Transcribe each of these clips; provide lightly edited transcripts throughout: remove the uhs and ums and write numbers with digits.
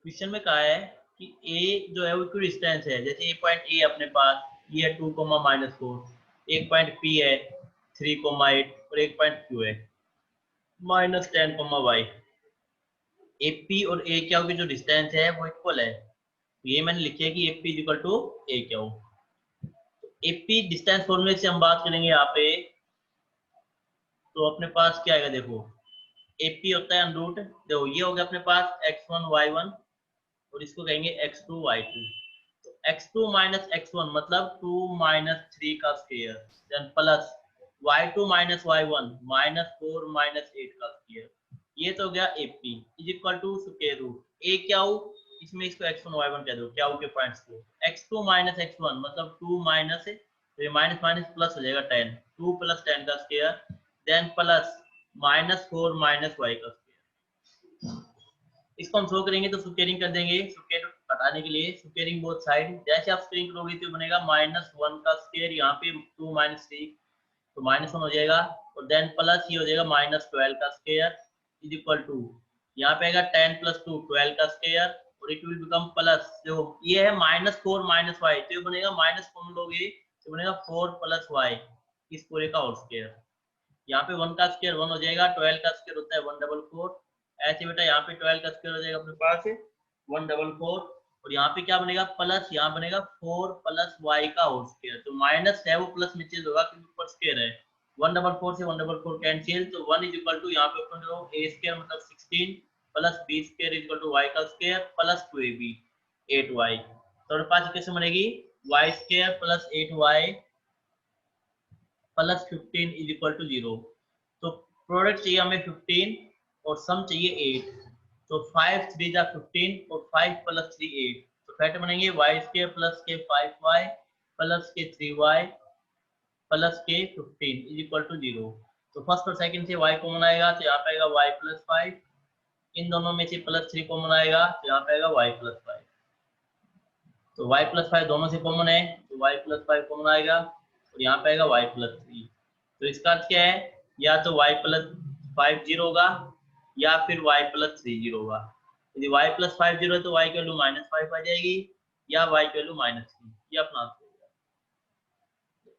Question में कहा है कि ए जो है वो इक्वी डिस्टेंस है। जैसे एक पॉइंट ए अपने पास ये है 2,-4, एक पॉइंट पी है 3,8 और एक पॉइंट क्यू है -10,y। एपी और ए क्या की जो डिस्टेंस है वो इक्वल है। तो ये मैंने लिखा है कि एपी इज इक्वल टू ए क्या हो। एपी डिस्टेंस फॉर्मूले से हम बात करेंगे यहाँ पे, तो अपने पास क्या आएगा देखो, एपी होता है अंडरूट, देखो ये हो गया अपने पास x1 y1 और इसको कहेंगे x2 y2। तो x2 माइनस x1 मतलब 2 माइनस 3 का square, then plus y2 minus y1 -4 -8 का स्क्वायर। ये तो हो गया AP is equal to square root A क्या हो, इसमें इसको x1 y1 कह दो क्या हो के पॉइंट्स को। x2 माइनस x1 मतलब 2 माइनस, तो ये माइनस माइनस प्लस हो जाएगा 10, 2 + 10 का स्क्वायर, देन प्लस -4 -y का स्क्वायर। इसको हम शो करेंगे तो स्क्वायरिंग कर देंगे, स्क्वायर हटाने के लिए स्क्वायरिंग बोथ साइड। जैसे आप स्क्वायरिंग करोगे तो बनेगा -1 का स्क्वायर, यहाँ पे 2 - 3 तो -1 हो जाएगा, और देन प्लस ये हो जाएगा -12 का स्क्वायर इज इक्वल टू, यहाँ पे आएगा 10 + 2 12 का स्क्वायर, और इट विल बिकम प्लस, जो ये है -4 -y, तो ये बनेगा माइनस कॉमन लोगे तो बनेगा 4 + y इस पूरे का होल स्क्वायर। यहाँ पे 1 का स्क्वायर 1 हो जाएगा, 12 का स्क्वायर होता है 144, ऐसे बेटा यहाँ पे 12 का स्क्वायर हो जाएगा अपने पास 144, और यहाँ पे क्या बनेगा प्लस, यहाँ बनेगा 4 + y का होल स्क्वायर। तो माइनस है वो प्लस में चेंज होगा क्योंकि ऊपर स्क्वायर है। 144 से 144 कैंसिल, तो 1 इज इक्वल टू, यहाँ पे ओपन करो a स्क्वायर मतलब 16 plus b square is equal to y का स्क्वायर प्लस 2ab 8y। तो हमारे पास कैसे बनेगी y square plus 8y plus 15 is equal to 0। तो प्रोडक्ट चाहिए हमें 15 और सम चाहिए 8। तो 5 3 जा 15 और 5 + 3 8, तो फैक्टर बनेंगे y स्क्वायर प्लस के 5y प्लस के 3y प्लस के 15 इज इक्वल टू 0। तो फर्स्ट और सेकंड से y कॉमन आएगा तो यहाँ पे आएगा y + 5, इन दोनों में से +3 कॉमन आएगा तो यहाँ पे आएगा y + 5। तो y + 5 दोनों से कॉमन है तो y + 5 कॉमन आएगा, और यहाँ पे आएगा y + 3। तो इसका अर्थ क्या है, या तो y + 5 0 होगा या फिर y + 3 0 होगा। यदि y + 5 0 है तो y की वैल्यू -5 आ जाएगी, या y की वैल्यू -3। ये अपना आंसर होगा।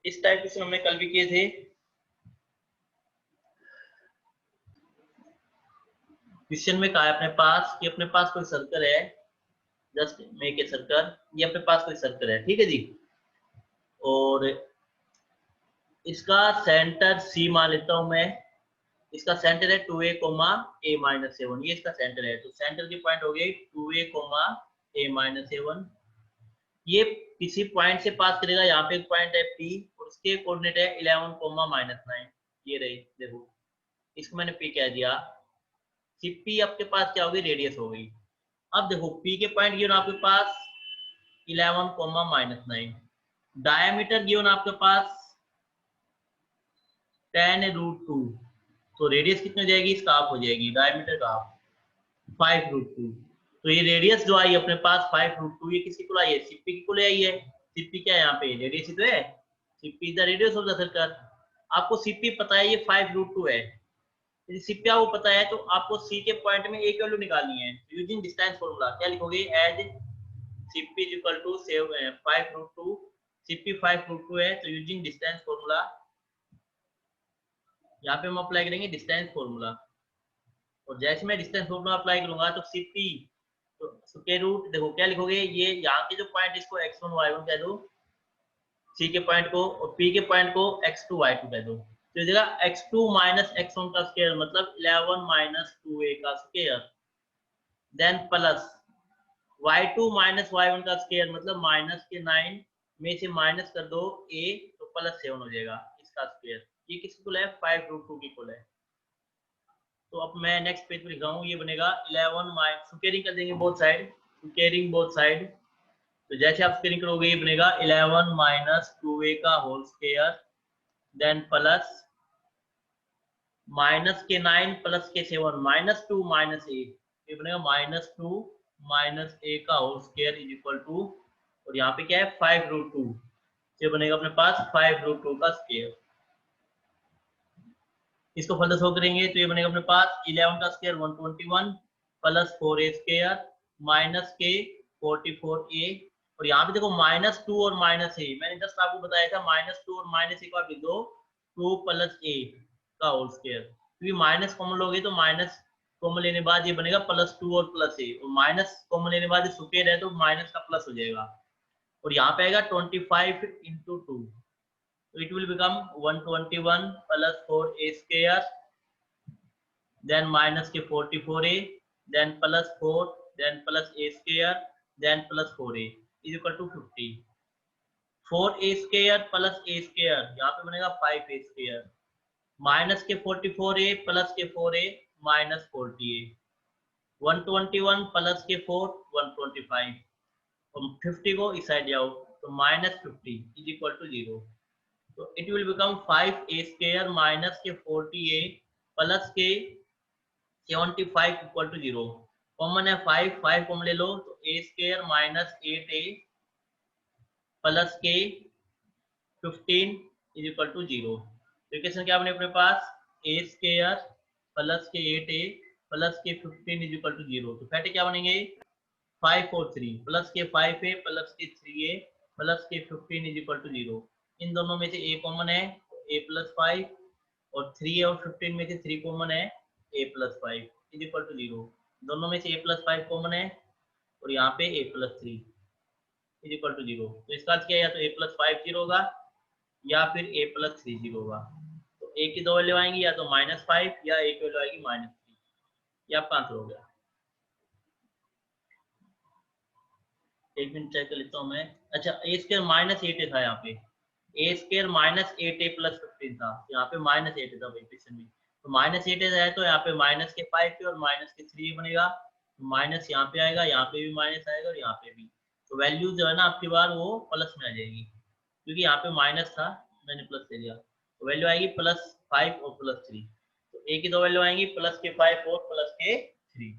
इस टाइप के हमने कल भी किए थे। क्वेश्चन में कहा है अपने पास कि अपने पास कोई सर्कल है, जस्ट मेक ए सर्कल, ये अपने पास कोई सर्कल है, ठीक है जी, और इसका सेंटर C मान लेता हूं मैं। इसका सेंटर है 2a, a - 7, ये इसका सेंटर है। तो सेंटर के पॉइंट हो गए 2a, a - 7। ये किसी पॉइंट से पास करेगा, यहाँ पे एक पॉइंट है P और उसके कोऑर्डिनेट है 11, -9। ये रही देखो, इसको मैंने P कह दिया। CP आपके पास क्या होगी, रेडियस हो गई। अब देखो P के पॉइंट गिवन आपके पास 11, -9, डायमीटर गिवन आपके पास 10√2, तो रेडियस कितनी हो जाएगी, इसका हाफ हो जाएगी, डायमीटर का हाफ 5√2। तो ये रेडियस जो आई अपने पास 5√2, ये किसकी कुल आई है, सीपी की कुल आई है। सीपी क्या है यहाँ पे, रेडियस ही तो है, CP the radius of the circle. आपको सीपी पता है ये 5√2 है, यदि सीपी आपको पता है तो आपको सी के पॉइंट में एक वैल्यू निकालनी है। यूजिंग डिस्टेंस फॉर्मूला क्या लिखोगे, as CP is equal to 5√2, CP 5√2 है, तो यूजिंग डिस्टेंस फॉर्मूला यहाँ पे हम अप्लाई करेंगे डिस्टेंस फॉर्मूला, और जैसे मैं डिस्टेंस फॉर्मूला अप्लाई करूंगा तो सीपी, तो स्क्वायर रूट, देखो क्या लिखोगे, ये यहाँ के जो पॉइंट इसको x1 y1 कह दो, सी के पॉइंट को, और पी के पॉइंट को x2 y2 कह दो। तो जगह x2 - x1 का स्क्वायर मतलब 11 - 2a का square, then plus y2 - y1 का स्क्वायर मतलब -9 में से माइनस कर दो a, तो +7 हो जाएगा इसका स्क्वायर। ये किसकी कुल है, 5√2 की कुल है। तो अब मैं नेक्स्ट पेज पे लिख रहा हूँ, ये बनेगा 11 स्क्वायरिंग कर देंगे both side, squaring both side. तो जैसे आप स्क्वायरिंग करोगे ये बनेगा 11 - 2a का whole square, then plus -9 plus के 7 -2 - a, ये बनेगा -2 - a का whole square is equal to, और यहाँ पे क्या है 5√2, ये बनेगा अपने पास 5√2 का स्क्वायर। इसको फर्दर शो करेंगे तो ये बनेगा अपने पास 11 का square 121 plus 4a square minus के 44a, और यहाँ पे देखो -2 और -a, मैंने जस्ट आपको बताया था -2 और -a को आप लिख दो 2 + a का होल स्क्वायर, क्योंकि माइनस कॉमन लोगे तो माइनस कॉमन लेने बाद ये बनेगा +2 और +a, और माइनस कॉमन लेने बाद स्क्वायर है तो माइनस का प्लस हो जाएगा, और यहाँ पे आएगा 25 × 2, so it will become 121 + 4a square, then minus के 44a, then plus 4, then plus a square, then plus 4a is equal to 50. 4a square plus a square, यहाँ पे बनेगा 5a square, माइनस के 44a प्लस के 4a minus 40a, 121 plus के 4 125, और 50 को इस साइड जाओ तो -50 इज इक्वल टू 0, तो it will become 5a square minus के 40a प्लस के 75 इक्वल टू 0, कॉमन है 5 कॉमन ले लो तो a square minus 8a plus के 15 इज इक्वल टू 0, तो इक्वेशन क्या बने अपने पास a स्क्वायर प्लस के 8a प्लस के 15 इज इक्वल टू 0, तो फैक्टर क्या बनेंगे 5 और 3 प्लस के 5a प्लस के 3a प्लस के 15 इज इक्वल टू 0, इन दोनों में से a कॉमन है a + 5, और 3 और 15 में से 3 कॉमन है a + 5 इज इक्वल टू 0, दोनों में से a + 5 कॉमन है, और यहाँ पे a + 3 इज इक्वल टू 0, तो इसका अर्थ क्या है, या तो a + 5 0 होगा या फिर a + 3 0 होगा, तो a की दो वैल्यू आएंगी या तो -5 या a की वैल्यू आएगी -3, ये आपका आंसर हो गया। एक मिनट चेक कर लेता हूँ मैं, अच्छा a स्क्वायर -8 था, यहाँ पे a स्क्वायर -8a + 15 था, यहाँ पे -8 था इक्वेशन में, तो -8 है तो यहाँ पे माइनस के 5 और माइनस के 3 बनेगा, तो माइनस यहाँ पे आएगा, यहाँ पे भी माइनस आएगा और यहाँ पे भी, तो वैल्यू जो है ना आपकी बार वो प्लस में आ जाएगी, क्योंकि यहाँ पे माइनस था मैंने प्लस ले लिया, तो वैल्यू आएगी +5 और +3, तो a की दो वैल्यू आएंगी +5 और +3।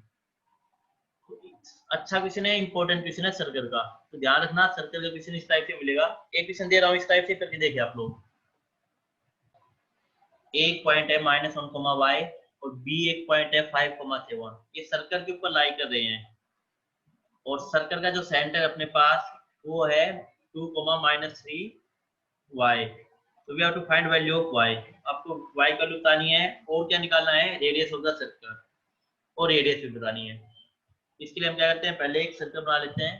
अच्छा क्वेश्चन है, इंपॉर्टेंट क्वेश्चन है सर्कल का, तो ध्यान रखना सर्कल का क्वेश्चन इस टाइप से मिलेगा, एक क्वेश्चन दे रहा हूँ इस टाइप से करके देखिए आप लोग, एक पॉइंट है -1, y और b एक पॉइंट है 5, 7, ये सर्कल के ऊपर लाई कर रहे हैं, और सर्कल का जो सेंटर अपने पास वो है 2, -3 y, तो we have to find value of y, आपको y का वैल्यू बतानी है और क्या निकालना है रेडियस ऑफ द सर्कल, और रेडियस भी बतानी है, इसके लिए हम क्या करते हैं पहले एक सर्कल बना लेते हैं,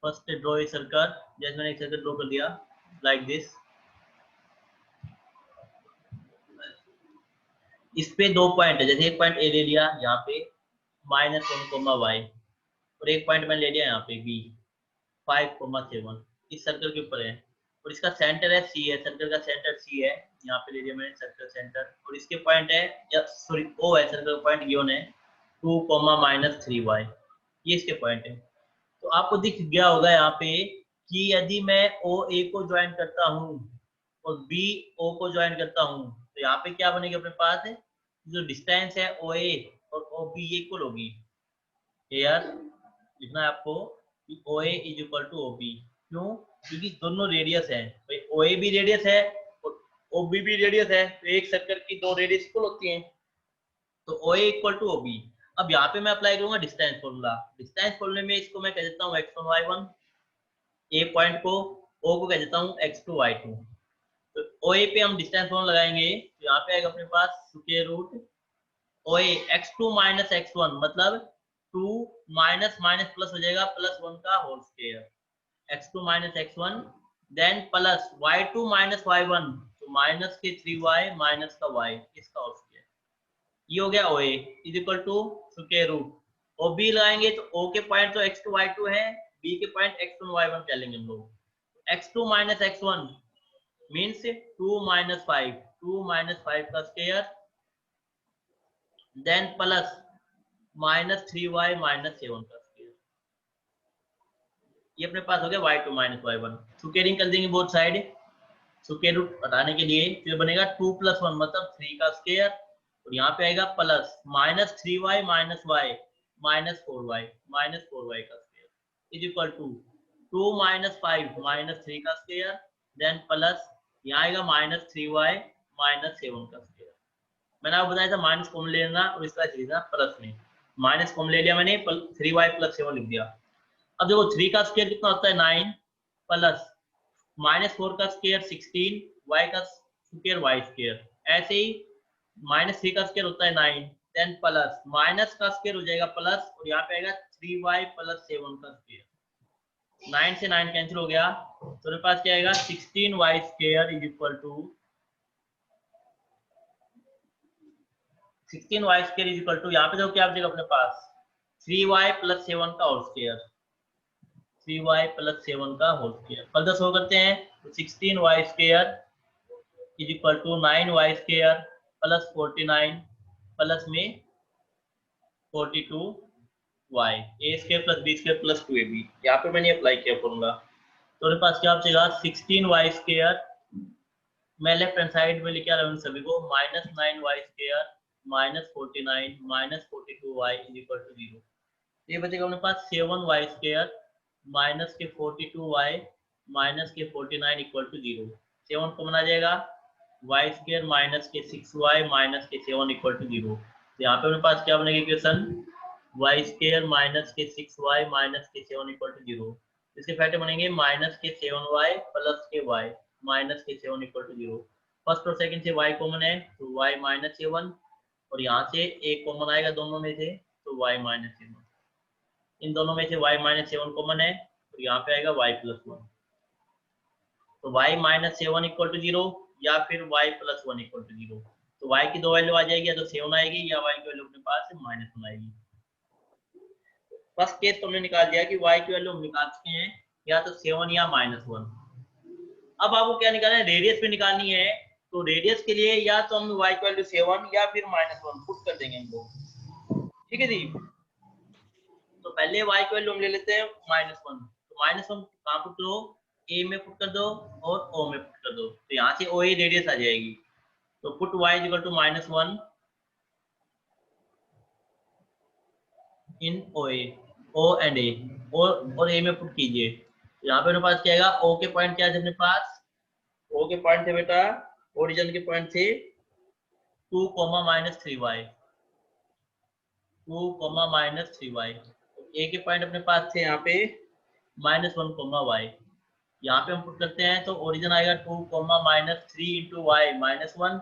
फर्स्ट ड्रॉ ए सर्कल, जैसे मैंने एक सर्कल ड्रॉ कर दिया लाइक दिस, इस पे दो पॉइंट है, जैसे एक पॉइंट ए ले लिया यहाँ पे -1, y, और एक पॉइंट मैंने ले लिया यहाँ पे b 5, 7, इस सर्कल के ऊपर है, और इसका सेंटर है c है, सर्कल का सेंटर c है, यहाँ पे ले लिया मैंने सर्कल सेंटर, और इसके पॉइंट है या सॉरी o है, सर्कल पॉइंट गिवन है 2, -3y, ये इसके पॉइंट है, तो आपको दिख गया होगा यहाँ पे कि यदि मैं OA को ज्वाइन करता हूँ और BO को ज्वाइन करता हूँ, तो यहाँ पे क्या बनेगा अपने पास है, जो डिस्टेंस है OA और OB इक्वल होगी, यार लिखना है आपको कि OA is equal to OB, क्यों, क्योंकि दोनों रेडियस है, भाई OA भी रेडियस है और OB भी रेडियस है, तो एक सर्कल की दो रेडियस इक्वल होती हैं, तो OA इक्वल टू OB, अब यहाँ पे मैं अप्लाई करूंगा डिस्टेंस फॉर्मूला, डिस्टेंस फॉर्मूले में इसको मैं कह देता हूँ x1 y1, ए पॉइंट को O को कह देता हूँ x2 y2, तो OA पे हम डिस्टेंस फॉर्मूला लगाएंगे, तो यहाँ पे आएगा अपने पास square root OA x2 - x1, मतलब 2 माइनस माइनस प्लस हो जाएगा +1 का whole square, x2 - x1, then plus y2 - y1, तो माइनस के 3y माइनस का y, इसका होल स्क्वायर, ये हो गया OA is equal to square root, और B लगाएंगे तो O के पॉइंट तो x2 y2 है, B के पॉइंट x1 y1 कह लेंगे हम लोग, x2 - x1 मीन्स 2 - 5, 2 - 5 का स्क्वायर, देन प्लस -3y - 7 का स्क्वायर, ये अपने पास हो गया y2 - y1, स्क्वायरिंग कर देंगे बोथ साइड, स्क्वायर रूट हटाने के लिए फिर बनेगा 2 + 1 मतलब 3 का स्क्वायर, और यहाँ पे आएगा प्लस -3y - y -4y का स्क्वायर इज इक्वल टू 2 - 5 -3 का स्क्वायर, देन प्लस यहाँ आएगा -3y - 7 का स्क्वायर, मैंने आपको बताया था माइनस कॉमन लेना और इसका सीधा प्लस में, माइनस कॉमन ले लिया मैंने, 3y प्लस 7 लिख दिया। अब देखो 3 का स्क्वायर कितना होता है 9 प्लस -4 का स्क्वायर 16, y का स्क्वायर y स्क्वायर। ऐसे ही -3 का स्क्वायर होता है 9, देन प्लस माइनस का स्क्वायर हो जाएगा प्लस, और यहाँ पे आएगा 3y प्लस 7 का स्क्वायर। 9 से 9 कैंसिल हो गया, तो मेरे पास क्या आएगा 16y square is equal to 16y square is equal to, यहाँ पे देखो क्या बचेगा अपने पास 3y प्लस 7 का होल स्क्वायर, 3y प्लस 7 का होल स्क्वायर। फर्दर सॉल्व करते हैं तो 16y square is equal to 9y square plus 49 plus में 42y, A square plus B square plus 2ab। यहाँ पे मैंने अप्लाई किया फॉर्मूला, तो मेरे पास क्या बचेगा 16y स्क्वायर, मैं लेफ्ट हैंड साइड में लेके आ रहा हूँ सभी को, -9y square -49 -42y is equal to 0। ये बचेगा अपने पास 7y स्क्वायर माइनस के 42y माइनस के 49 इक्वल टू 0। 7 कॉमन आ जाएगा, y स्क्वायर माइनस के 6y माइनस के 7 इक्वल टू 0। तो यहाँ पे अपने पास क्या बनेगा इक्वेशन y स्क्वायर माइनस के 6y माइनस के 7 इक्वल टू 0। इसके फैक्टर बनेंगे माइनस के 7y प्लस के y माइनस के 7 इक्वल टू 0। फर्स्ट और सेकंड से y कॉमन है तो y माइनस 7, और यहाँ से एक कॉमन आएगा दोनों में से तो y माइनस 7। इन दोनों में से y माइनस 7 कॉमन है तो यहाँ पे आएगा y प्लस 1। तो y माइनस 7 इक्वल टू 0 या फिर y प्लस 1 इक्वल टू 0। तो y की दो वैल्यू आ जाएगी, या तो 7 आएगी या y की वैल्यू अपने पास -1 आएगी। फर्स्ट केस तो हमने निकाल दिया कि y की वैल्यू हम निकाल चुके हैं, या तो 7 या -1। अब आपको क्या निकालना है, रेडियस भी निकालनी है। तो रेडियस के लिए या तो हम y की वैल्यू 7 या फिर -1 पुट कर देंगे इनको, ठीक है जी। तो पहले y की वैल्यू हम ले लेते हैं -1। तो -1 कहाँ पुट करो, a में पुट कर दो और o में पुट कर दो, तो यहाँ से o a रेडियस आ जाएगी। तो put y equal to -1 in o a, o and a, और a में पुट कीजिए। तो यहाँ पे मेरे पास क्या आएगा, o के पॉइंट क्या है अपने पास, o के पॉइंट थे बेटा, ओरिजिन के पॉइंट थे 2, -3y, 2, -3y। a के पॉइंट अपने पास थे यहाँ पे -1, y। यहाँ पे हम पुट करते हैं तो ओरिजिन आएगा 2, -3 इंटू वाई -1,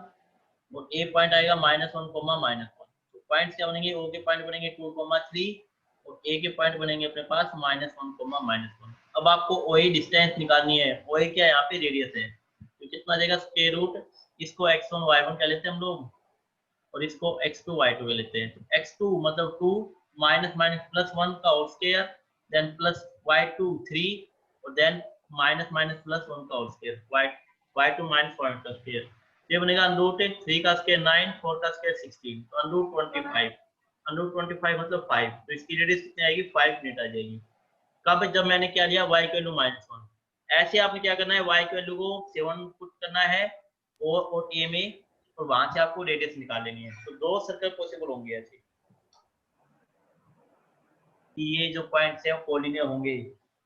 और a पॉइंट आएगा -1, -1। तो पॉइंट्स क्या बनेंगे, o के पॉइंट बनेंगे 2, 3, और a के पॉइंट बनेंगे अपने पास -1, -1। अब आपको OA डिस्टेंस निकालनी है। OA क्या है, यहाँ पे रेडियस है, तो कितना देगा स्क्वायर रूट, इसको x1 y1 कह लेते हैं हम लोग, और इसको x2 y2 कह लेते हैं। x2 मतलब 2 -+1 का whole square, then plus y2 3, और देन -+1 का होल स्क्वायर, y2 -1 का स्क्वायर। ये बनेगा √3 का स्क्वायर 9, 4 का स्क्वायर 16, तो √25, √25 मतलब 5। तो इसकी रेडियस कितनी आएगी, 5 यूनिट आ जाएगी। कब, जब मैंने क्या लिया y की वैल्यू -1। ऐसे आपने क्या करना है, y की वैल्यू को 7 पुट करना है और a में, और वहां से आपको रेडियस निकाल लेनी है। तो दो सर्कल पॉसिबल होंगे ऐसे, ये जो पॉइंट्स है वो कोलिनियर होंगे।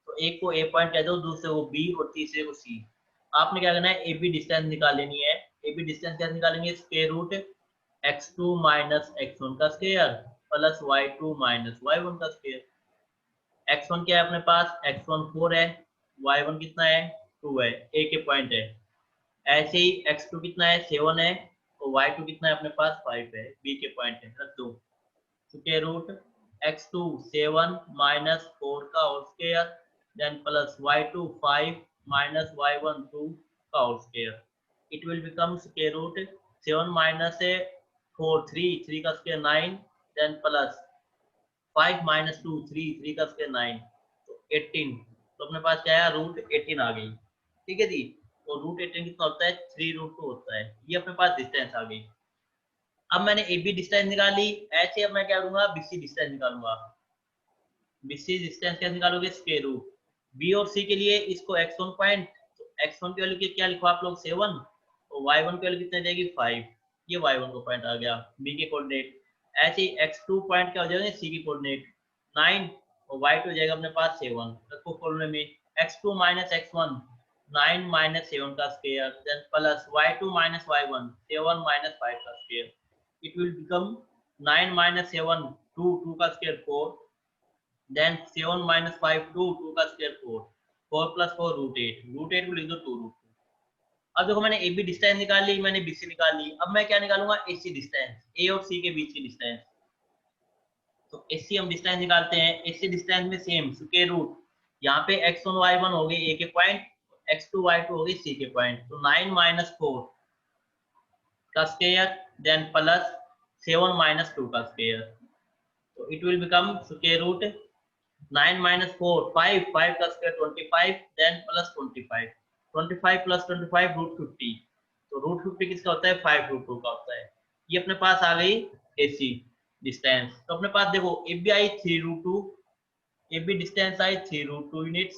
तो एक को a पॉइंट कह दो, दूसरे को b और तीसरे को c। आपने क्या करना है, ए बी डिस्टेंस निकाल लेनी है। ए बी डिस्टेंस कैसे निकालेंगे, square root x2 minus x1 का square plus y2 minus y1 का स्क्वायर। x1 क्या है अपने पास, x1 4 है, y1 कितना है 2 है, a के पॉइंट है। ऐसे ही x2 कितना है 7 है, और y2 कितना है अपने पास 5 है, b के पॉइंट है, रख दो। स्क्वायर रूट x2 7 माइनस 4 का whole square, then plus y2 5 minus y1 2 का whole square. It will become square root 7 minus 4 3 का स्क्वायर 9, देन प्लस 5 माइनस 2 3 का स्क्वायर 9, तो 18। तो अपने पास क्या है, √18 आ गई, ठीक है जी। तो √18 कितना होता है, 3√2 होता है। ये अपने पास डिस्टेंस आ गई। अब मैंने ए बी डिस्टेंस निकाली, ऐसे अब मैं क्या करूंगा, बीसी डिस्टेंस निकालूंगा। बीसी डिस्टेंस कैसे निकालोगे, स्क्वायर रूट बी और सी के लिए इसको x1 पॉइंट, तो x1 की वैल्यू क्या लिखो आप लोग 7, और y1 की वैल्यू कितनी जाएगी 5, ये y1 को पॉइंट आ गया बी के कोऑर्डिनेट। ऐसे ही x2 पॉइंट क्या हो जाएगा, सी की कोऑर्डिनेट 9, और y2 हो जाएगा अपने पास 7। रखो फॉर्मूले में x2 माइनस x1 9 माइनस 7 का square, then plus y2 minus y1 7 minus 5 का square. It will become 9 minus 7 2 का स्क्वायर 4, देन 7 माइनस 5 2 का स्क्वायर 4, 4 प्लस 4 √8, √8 को लिख दो 2 √2। अब देखो मैंने ए बी डिस्टेंस निकाल ली, मैंने बी सी निकाल ली, अब मैं क्या निकालूंगा ए सी डिस्टेंस, ए और सी के बीच की डिस्टेंस। तो ए सी हम डिस्टेंस निकालते हैं, ए सी डिस्टेंस में सेम स्क्वायर रूट, यहाँ पे x1 y1 हो गए ए के पॉइंट, x2 y2 हो गए सी के पॉइंट, तो 9 माइनस 4 का स्क्वायर देन प्लस 7 माइनस 2 का स्क्वायर, तो it will become square root 9 minus 4 5, 5 का स्क्वायर 25, देन प्लस 25, 25 प्लस 25 √50, तो √50 किसका होता है 5√2 का होता है। ये अपने पास आ गई एसी डिस्टेंस। तो अपने पास देखो ए बी आई 3√2, ए बी डिस्टेंस आई 3√2 यूनिट्स,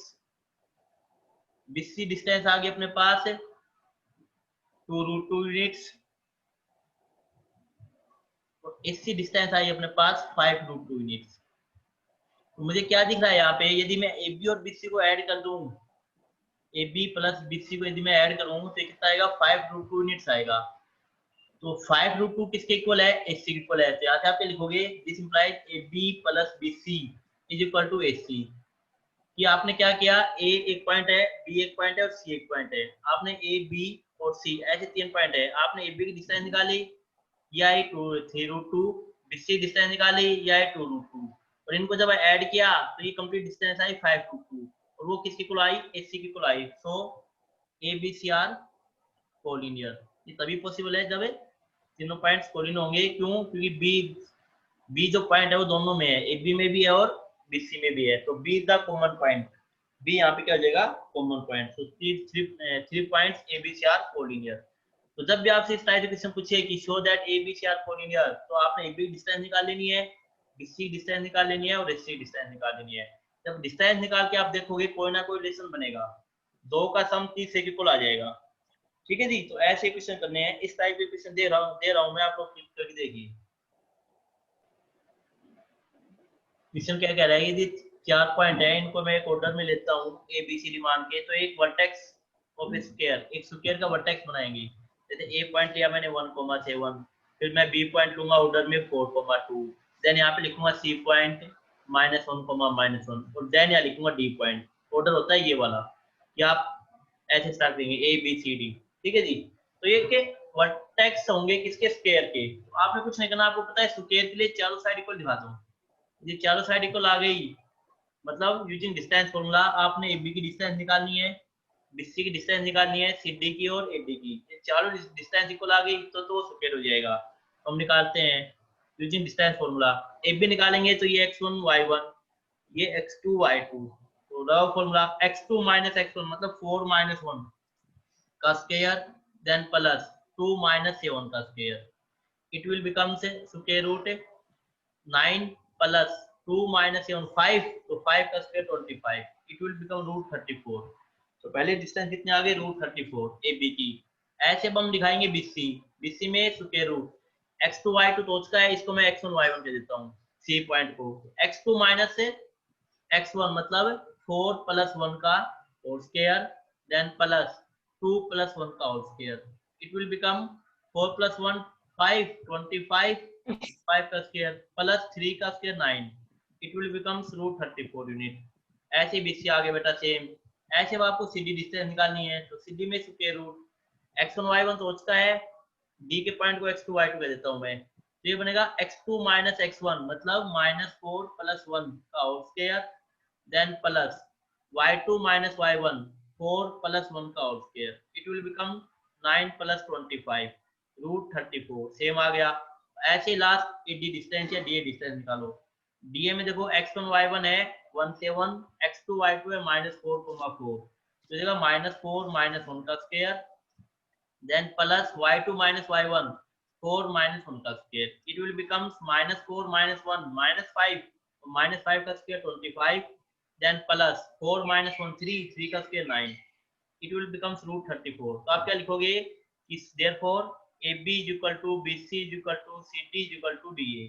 बी सी डिस्टेंस आ गई अपने पास 2√2 यूनिट्स, और एसी डिस्टेंस आई अपने पास 5√2 यूनिट्स। तो मुझे क्या दिख रहा है यहाँ पे, यदि मैं ए बी और बी सी को ऐड कर दूं, A B plus B C को यदि मैं ऐड करूं तो कितना आएगा 5√2 यूनिट्स आएगा। तो 5√2 किसके इक्वल है, एसी के इक्वल है। तो यहाँ से आप क्या लिखोगे, this implies A B plus B C is equal to A C. कि आपने क्या किया, ए एक पॉइंट है, बी एक पॉइंट है और सी एक पॉइंट है, आपने ए बी और सी ऐसे 3 पॉइंट है, आपने ए बी की डिस्टेंस निकाली, या 3√2, बी सी डिस्टेंस निकाली, या 2√2, और इनको जब ऐड किया तो ये कंप्लीट डिस्टेंस आई 5√2, और वो किसकी इक्वल आई, एसी की इक्वल आई। So A B C are collinear. ये तभी पॉसिबल है जब तीनों पॉइंट्स कोलिन होंगे। क्यों, क्योंकि बी जो पॉइंट है वो दोनों में है, ए बी में भी है और बी सी में भी है, तो B is the common point, B यहाँ पे क्या हो जाएगा common point. So three points A B C are collinear. तो जब भी आपसे इस टाइप के क्वेश्चन पूछे कि show that A B C are collinear, तो आपने ए बी डिस्टेंस निकाल लेनी है, बी सी डिस्टेंस निकाल लेनी है और एस सी डिस्टेंस निकाल लेनी है। जब डिस्टेंस निकाल के आप देखोगे कोई ना कोई रिलेशन बनेगा, 2 का सम 30 से इक्वल आ जाएगा। ठीक है जी। तो ऐसे क्वेश्चन करने हैं, इस टाइप के क्वेश्चन दे रहा हूं मैं, आप लोग क्लिक करके देखिए। क्वेश्चन क्या कह रहा है, यदि 4 पॉइंट है, इनको मैं एक ऑर्डर में लेता हूँ ए बी सी डी मान के, तो एक वर्टेक्स ऑफ स्क्वायर, एक स्क्वायर का वर्टेक्स बनाएंगे। जैसे ए पॉइंट लिया मैंने 1,7, फिर मैं बी पॉइंट लूंगा ऑर्डर में 4,2, देन यहाँ पे लिखूंगा सी पॉइंट -1,-1, और देन यहाँ लिखूंगा डी पॉइंट। ऑर्डर होता है ये वाला, कि आप ऐसे स्टार्ट देंगे ए बी सी डी। ठीक है जी। तो ये के वर्टेक्स होंगे किसके, स्क्वायर के। तो आपने कुछ नहीं करना, आपको पता है स्क्वायर के लिए चारों साइड को दिखा दो, ये चारों साइड इक्वल आ गई, मतलब यूजिंग डिस्टेंस फॉर्मूला आपने ए बी की डिस्टेंस निकालनी है, बी सी की डिस्टेंस निकालनी है, सी डी की और ए डी की। ये चारों डिस्टेंस इक्वल आ गई तो वो स्क्वायर हो जाएगा। हम निकालते हैं using distance formula. A B निकालेंगे तो ये x1 y1, ये x2 y2, तो raw formula x2 minus x1 मतलब 4 माइनस 1 का स्क्वायर, देन प्लस 2 माइनस 7 का स्क्वायर, इट विल बिकम से स्क्वायर रूट 9 प्लस 2 माइनस 7 5, तो 5 का स्क्वायर 25, इट विल बिकम √34। तो पहले डिस्टेंस कितने आ गए, √34 ए बी की। ऐसे अब हम दिखाएंगे बीसी, बीसी में स्क्वायर रूट x2 y2 तो उसका है, इसको मैं x1 y1 दे देता हूँ सी पॉइंट को, x2 माइनस से x1 मतलब 4 प्लस 1 का whole square, then plus 2 plus 1 का whole square, it will become 4 plus 1 5 25, 5 का स्क्वायर प्लस 3 का square 9, it will becomes √34 unit. ऐसे बीसी आगे बेटा सेम। ऐसे अब आपको सीडी डिस्टेंस निकालनी है, तो सीडी में स्क्वायर रूट x1 y1 तो उसका है, डी के पॉइंट को x2 y2 कह देता हूं मैं, तो ये बनेगा x2 माइनस x1 मतलब -4 प्लस 1 का whole square, then plus y2 minus y1 4 plus 1 का whole square, it will become 9 plus 25 √34 same आ गया। ऐसे लास्ट डी डिस्टेंस या डी डिस्टेंस निकालो। डीए में देखो x1 y1 है 17, x2 y2 है -4,4, तो जगह -4 -1 का square, then plus y2 minus y1 4 minus 1 का स्क्वायर, इट विल बिकम्स -4 -1 -5, -5 का स्क्वायर 25, देन प्लस 4 -1 3 का स्क्वायर 9, इट विल बिकम्स √34। तो आप क्या लिखोगे कि therefore AB is equal to BC is equal to CD is equal to DA।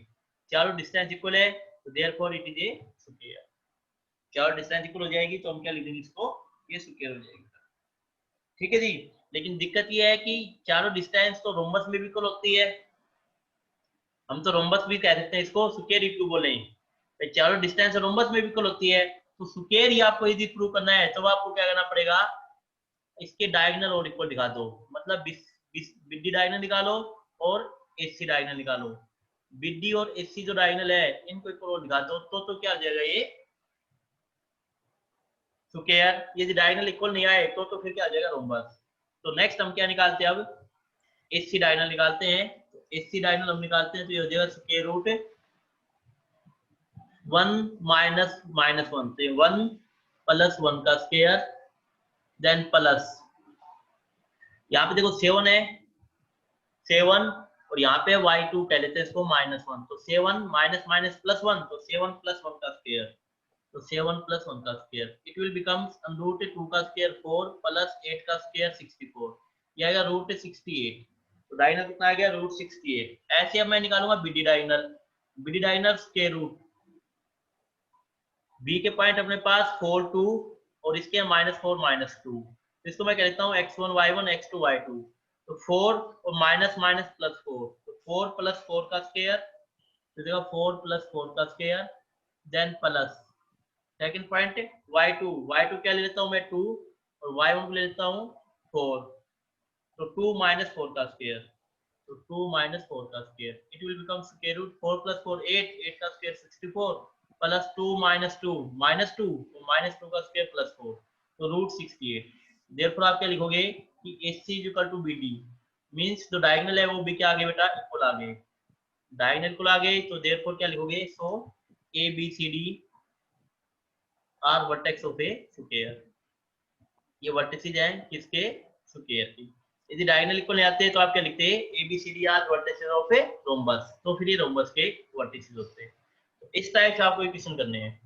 चारों distance equal है तो therefore it is a square. चारों डिस्टेंस इक्वल हो जाएगी तो हम क्या लिख देंगे इसको, ये स्क्वायर हो जाएगी। ठीक है जी। लेकिन दिक्कत ये है कि चारों डिस्टेंस तो रोमबस में भी इक्वल होती है, हम तो रोम्बस भी कह सकते हैं इसको, स्क्वायर इक्वल बोले, चारों डिस्टेंस रोम्बस में भी इक्वल होती है, तो स्क्वायर ही आपको इजी प्रूव करना है, तो आपको क्या करना पड़ेगा, इसके डायगोनल और इक्वल दिखा दो, मतलब बीडी डायगोनल निकालो और एसी डायगोनल निकालो, बीडी और एसी जो डायगोनल है इनको इक्वल दिखा दो, तो क्या आ जाएगा ये स्क्वायर। ये डायगोनल इक्वल नहीं आए तो फिर क्या आ जाएगा रोम्बस। तो नेक्स्ट हम क्या निकालते हैं अब, एसी डायगोनल निकालते हैं। तो एसी डायगोनल हम निकालते हैं तो ये हो जाएगा स्क्वायर रूट 1 माइनस माइनस 1 से 1 प्लस 1 का स्क्वायर, देन प्लस, यहाँ पे देखो 7 है, 7 और यहाँ पे y2 कह लेते हैं इसको -1, तो 7 माइनस माइनस प्लस 1, तो 7 प्लस 1 का स्क्वायर, तो 7 प्लस 1 का square, it will becomes root 2 का स्क्वायर 4 प्लस 8 का स्क्वायर 64, ये आएगा रूट 68। तो डायगोनल कितना आ गया, रूट 68। ऐसे अब मैं निकालूंगा BD diagonal, BD diagonal square root, B के पॉइंट अपने पास 4 2 और इसके -4 -2, तो इसको मैं कह देता हूँ x1 y1 x2 y2, तो 4 और माइनस माइनस प्लस 4, तो 4 प्लस 4 का स्क्वायर, तो देखो 4 प्लस 4 का square, then plus second point y2 क्या ले लेता हूँ मैं 2 और y1 ले लेता हूँ 4, तो 2 माइनस 4 का स्क्वायर, तो 2 माइनस 4 का square, it will become square root 4 plus 4 8, 8 का स्क्वायर 64 प्लस 2 माइनस 2 -2, तो -2 का स्क्वायर प्लस 4, तो रूट 68। देयरफॉर आप क्या लिखोगे कि AC is equal to BD, means जो डायगोनल है वो भी क्या आ गए बेटा, इक्वल आ गए, डायगोनल इक्वल आ गए, तो देयरफॉर क्या लिखोगे, so ABCD are vertex of a square, ये वर्टिसेस हैं किसके, स्क्वायर की। यदि डायगोनल इक्वल नहीं आते तो आप क्या लिखते हैं, ABCD are vertices of a rhombus, तो फिर ये रोम्बस के वर्टिसेस होते हैं। तो इस टाइप से आपको क्वेश्चन करने हैं।